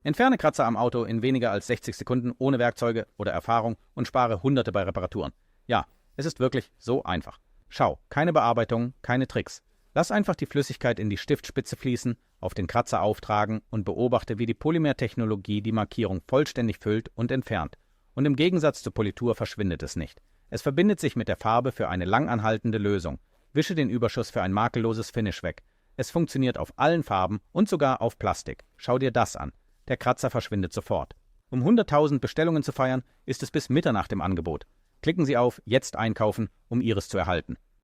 Entferne Kratzer am Auto in weniger als 60 Sekunden ohne Werkzeuge oder Erfahrung und spare Hunderte bei Reparaturen. Ja, es ist wirklich so einfach. Schau, keine Bearbeitung, keine Tricks. Lass einfach die Flüssigkeit in die Stiftspitze fließen, auf den Kratzer auftragen und beobachte, wie die Polymertechnologie die Markierung vollständig füllt und entfernt. Und im Gegensatz zur Politur verschwindet es nicht. Es verbindet sich mit der Farbe für eine langanhaltende Lösung. Wische den Überschuss für ein makelloses Finish weg. Es funktioniert auf allen Farben und sogar auf Plastik. Schau dir das an. Der Kratzer verschwindet sofort. Um 100.000 Bestellungen zu feiern, ist es bis Mitternacht im Angebot. Klicken Sie auf Jetzt einkaufen, um Ihres zu erhalten.